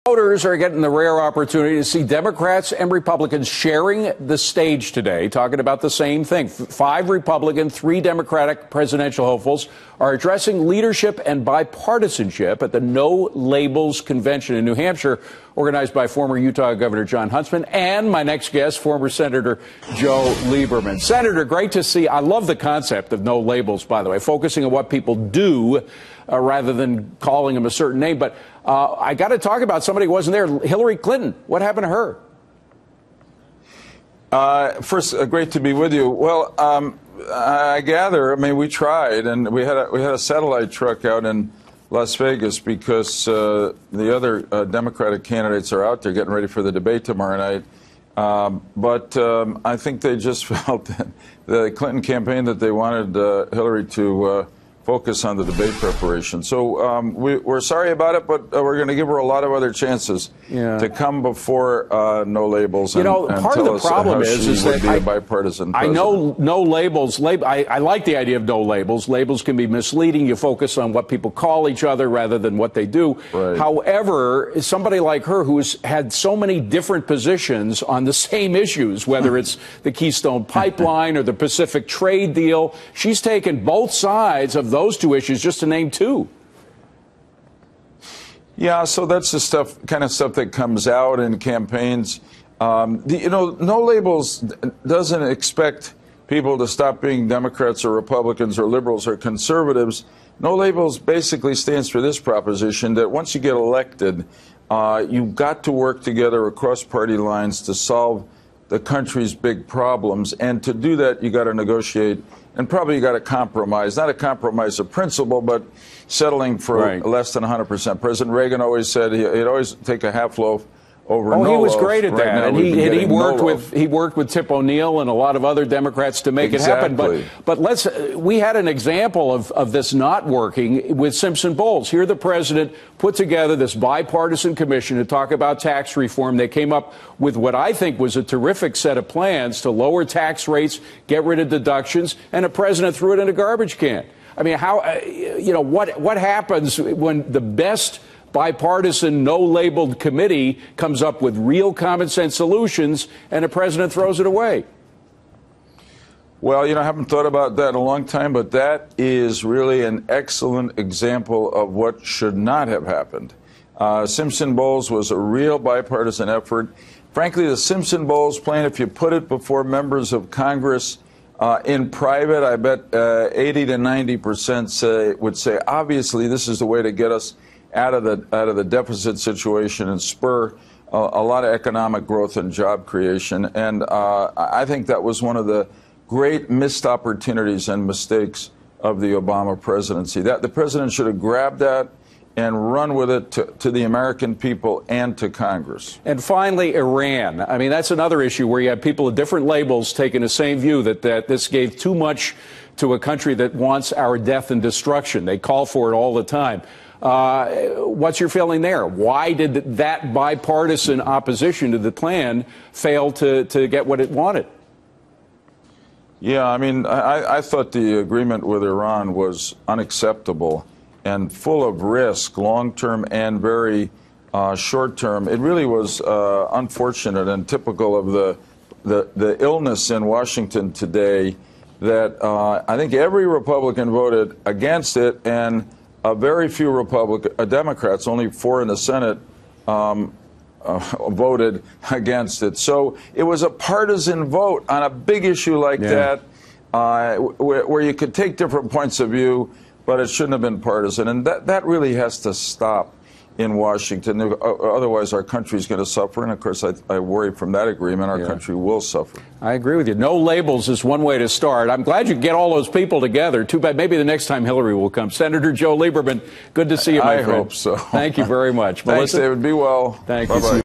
Voters are getting the rare opportunity to see Democrats and Republicans sharing the stage today, talking about the same thing. 5 Republican, 3 Democratic presidential hopefuls are addressing leadership and bipartisanship at the No Labels Convention in New Hampshire, organized by former Utah Governor Jon Huntsman and my next guest, former Senator Joe Lieberman. Senator, great to see. I love the concept of no labels, by the way, focusing on what people do rather than calling them a certain name. But I got to talk about somebody who wasn't there, Hillary Clinton. What happened to her? First, great to be with you. Well, I gather, I mean, we tried, and we had a satellite truck out in Las Vegas because the other Democratic candidates are out there getting ready for the debate tomorrow night. But I think they just felt that the Clinton campaign that they wanted Hillary to focus on the debate preparation. So we're sorry about it, but we're going to give her a lot of other chances to come before No Labels. You know, part of the problem is that a bipartisan I know no labels. I like the idea of no labels. Labels can be misleading. You focus on what people call each other rather than what they do. Right. However, somebody like her who's had so many different positions on the same issues, whether it's the Keystone Pipeline or the Pacific trade deal, she's taken both sides of those 2 issues, just to name 2. Yeah, so that's the kind of stuff that comes out in campaigns. No Labels doesn't expect people to stop being Democrats or Republicans or liberals or conservatives. No Labels basically stands for this proposition that once you get elected, you've got to work together across party lines to solve the country's big problems. And to do that, you got to negotiate. And probably you got to compromise, not a compromise of principle, but settling for less than 100%. President Reagan always said he'd always take a half loaf over no loaf. Oh, he was great at that, and he worked with Tip O'Neill and a lot of other Democrats to make it happen. But we had an example of this not working with SimpsonBowles. Here, the president put together this bipartisan commission to talk about tax reform. They came up with what I think was a terrific set of plans to lower tax rates, get rid of deductions, and the president threw it in a garbage can. I mean, what happens when the best bipartisan, no-labeled committee comes up with real common-sense solutions and the president throws it away? Well, I haven't thought about that in a long time, but that is really an excellent example of what should not have happened. SimpsonBowles was a real bipartisan effort. Frankly, the SimpsonBowles plan, if you put it before members of Congress in private, I bet 80 to 90% would say, obviously, this is the way to get us out of the deficit situation and spur a lot of economic growth and job creation. And I think that was one of the great missed opportunities and mistakes of the Obama presidency. That the president should have grabbed that and run with it to the American people and to Congress. And finally, Iran. I mean, that's another issue where you have people with different labels taking the same view that this gave too much to a country that wants our death and destruction. They call for it all the time. What's your feeling there? Why did that bipartisan opposition to the plan fail to get what it wanted? Yeah, I mean, I thought the agreement with Iran was unacceptable and full of risk, long-term and very short-term. It really was unfortunate and typical of the illness in Washington today that I think every Republican voted against it, and very few Democrats, only 4 in the Senate, voted against it. So it was a partisan vote on a big issue like that, where you could take different points of view, but it shouldn't have been partisan. And that really has to stop in Washington. Otherwise, our country is going to suffer. And, of course, I worry from that agreement our country will suffer. I agree with you. No labels is one way to start. I'm glad you get all those people together. Too bad. Maybe the next time Hillary will come. Senator Joe Lieberman, good to see you, my friend. I hope so. Thank you very much. Thanks, David. Be well. Thank you.